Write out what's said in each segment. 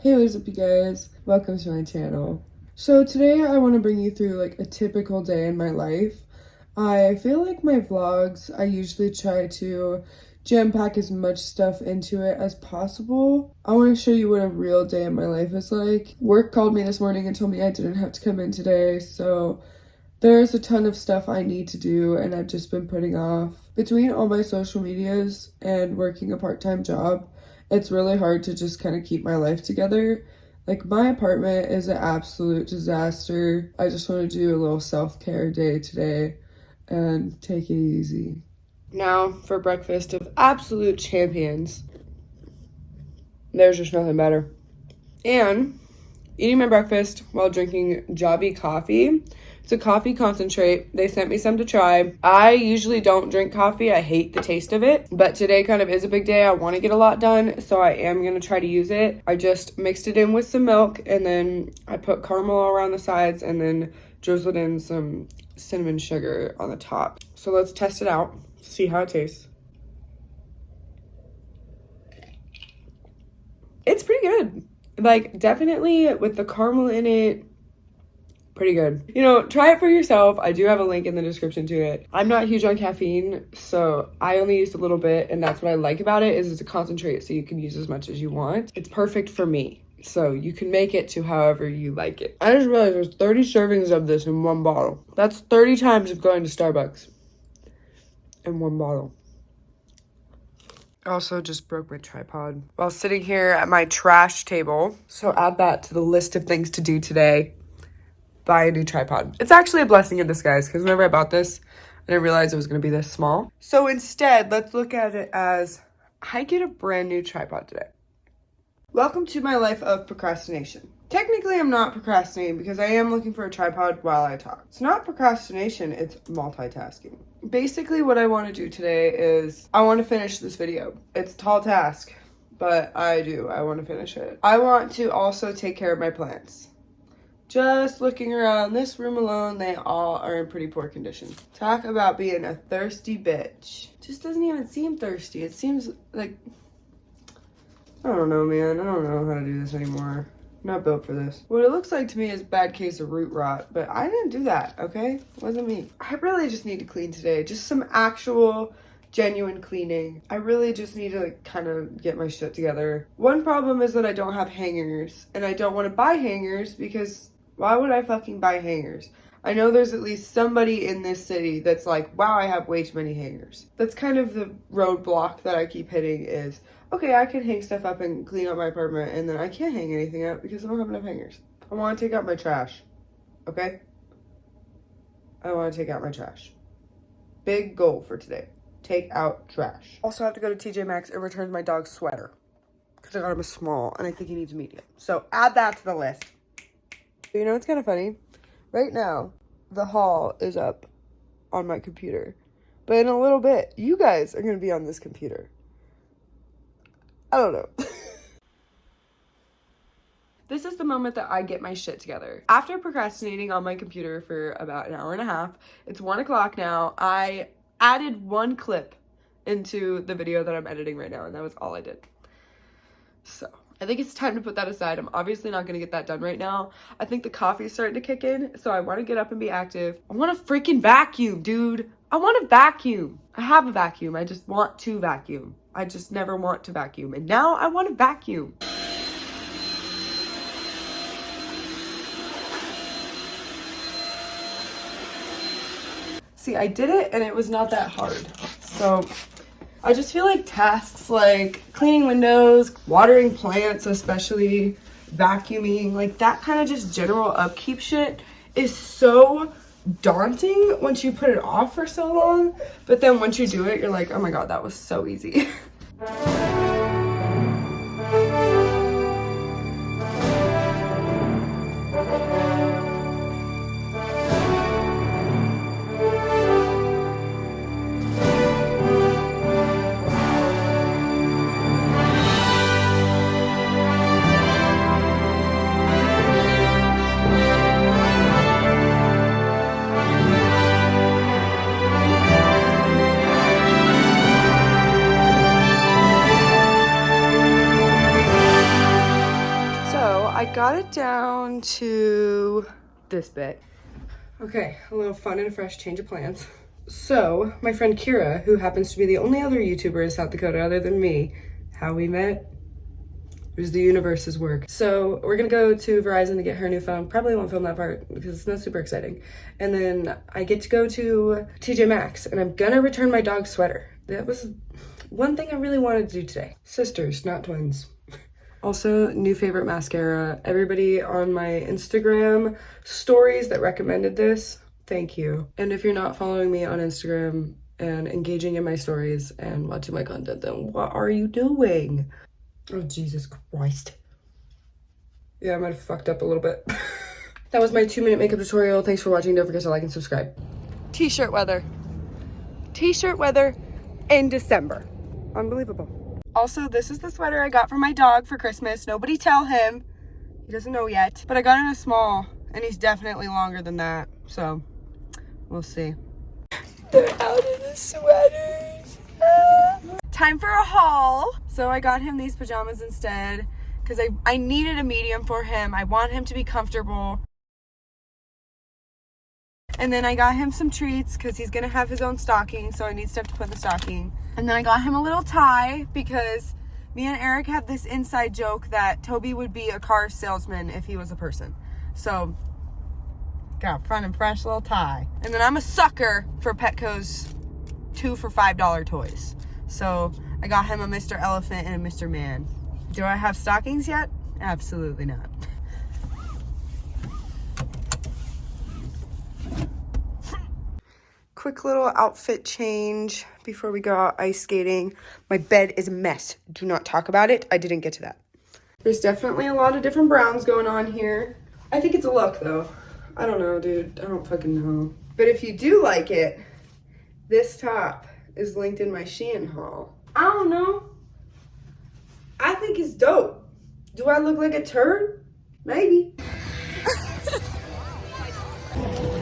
Hey, what's up, you guys? Welcome to my channel. So today I want to bring you through like a typical day in my life. I feel like my vlogs, I usually try to jam pack as much stuff into it as possible. I want to show you what a real day in my life is like. Work called me this morning and told me I didn't have to come in today, so there's a ton of stuff I need to do and I've just been putting off. Between all my social medias and working a part-time job, it's really hard to just kind of keep my life together. Like, my apartment is an absolute disaster. I just want to do a little self-care day today and take it easy. Now for breakfast of absolute champions. There's just nothing better. And eating my breakfast while drinking Jobby coffee. It's a coffee concentrate. They sent me some to try. I usually don't drink coffee. I hate the taste of it. But today kind of is a big day. I want to get a lot done, so I am going to try to use it. I just mixed it in with some milk, and then I put caramel around the sides, and then drizzled in some cinnamon sugar on the top. So let's test it out, see how it tastes. It's pretty good. Like, definitely with the caramel in it, pretty good. You know, try it for yourself. I do have a link in the description to it. I'm not huge on caffeine, so I only used a little bit, and that's what I like about it, is it's a concentrate, so you can use as much as you want. It's perfect for me, so you can make it to however you like it. I just realized there's 30 servings of this in one bottle. That's 30 times of going to Starbucks in one bottle. I also just broke my tripod while sitting here at my trash table. So add that to the list of things to do today. Buy a new tripod. It's actually a blessing in disguise, because whenever I bought this, I didn't realize it was going to be this small. So instead, let's look at it as I get a brand new tripod today. Welcome to my life of procrastination. Technically, I'm not procrastinating because I am looking for a tripod while I talk. It's not procrastination, it's multitasking. Basically, what I want to do today is I want to finish this video. It's a tall task, but I want to finish it. I want to also take care of my plants. Just looking around this room alone, they all are in pretty poor condition. Talk about being a thirsty bitch. Just doesn't even seem thirsty. It seems like, I don't know, man. I don't know how to do this anymore. I'm not built for this. What it looks like to me is a bad case of root rot, but I didn't do that, okay? It wasn't me. I really just need to clean today. Just some actual genuine cleaning. I really just need to like kind of get my shit together. One problem is that I don't have hangers, and I don't want to buy hangers because why would I fucking buy hangers? I know there's at least somebody in this city that's like, wow, I have way too many hangers. That's kind of the roadblock that I keep hitting is, okay, I can hang stuff up and clean up my apartment, and then I can't hang anything up because I don't have enough hangers. I want to take out my trash, okay? I want to take out my trash. Big goal for today. Take out trash. Also, I have to go to TJ Maxx and return my dog's sweater because I got him a small, and I think he needs a medium. So add that to the list. You know, it's kind of funny. Right now, the haul is up on my computer. But in a little bit, you guys are going to be on this computer. I don't know. This is the moment that I get my shit together. After procrastinating on my computer for about an hour and a half, it's 1 o'clock now. I added one clip into the video that I'm editing right now, and that was all I did. So I think it's time to put that aside. I'm obviously not going to get that done right now. I think the coffee's starting to kick in, so I want to get up and be active. I want to freaking vacuum, dude. I want to vacuum. I have a vacuum. I just want to vacuum. I just never want to vacuum. And now I want to vacuum. See, I did it and it was not that hard. So I just feel like tasks like cleaning windows, watering plants, especially vacuuming, like that kind of just general upkeep shit is so daunting once you put it off for so long. But then once you do it, you're like, oh my God, that was so easy. So I got it down to this bit. Okay, a little fun and fresh change of plans. So my friend Kira, who happens to be the only other YouTuber in South Dakota other than me, how we met, it was the universe's work. So we're gonna go to Verizon to get her new phone. Probably won't film that part because it's not super exciting. And then I get to go to TJ Maxx and I'm gonna return my dog's sweater. That was one thing I really wanted to do today. Sisters, not twins. Also, new favorite mascara. Everybody on my Instagram stories that recommended this, thank you. And if you're not following me on Instagram and engaging in my stories and watching my content, then what are you doing? Oh, Jesus Christ. Yeah, I might have fucked up a little bit. That was my 2-minute makeup tutorial. Thanks for watching. Don't forget to like and subscribe. T-shirt weather. T-shirt weather in December. Unbelievable. Also, this is the sweater I got for my dog for Christmas. Nobody tell him. He doesn't know yet. But I got it in a small, and he's definitely longer than that. So, we'll see. They're out of the sweaters. Time for a haul. So I got him these pajamas instead because I needed a medium for him. I want him to be comfortable. And then I got him some treats because he's gonna have his own stocking, so I need stuff to put in the stocking. And then I got him a little tie because me and Eric have this inside joke that Toby would be a car salesman if he was a person. So got a fun and fresh little tie. And then I'm a sucker for Petco's 2 for $5 toys. So I got him a Mr. Elephant and a Mr. Man. Do I have stockings yet? Absolutely not. Quick little outfit change before we go out ice skating. My bed is a mess. Do not talk about it. I didn't get to that. There's definitely a lot of different browns going on here. I think it's a look though. I don't know, dude. I don't fucking know. But if you do like it, this top is linked in my Shein haul. I don't know. I think it's dope. Do I look like a turd? Maybe.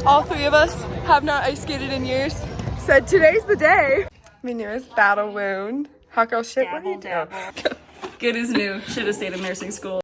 All three of us have not ice skated in years. Said today's the day. My nearest battle wound. Hot girl shit. Dabble, dabble. Good as new. Should have stayed in nursing school.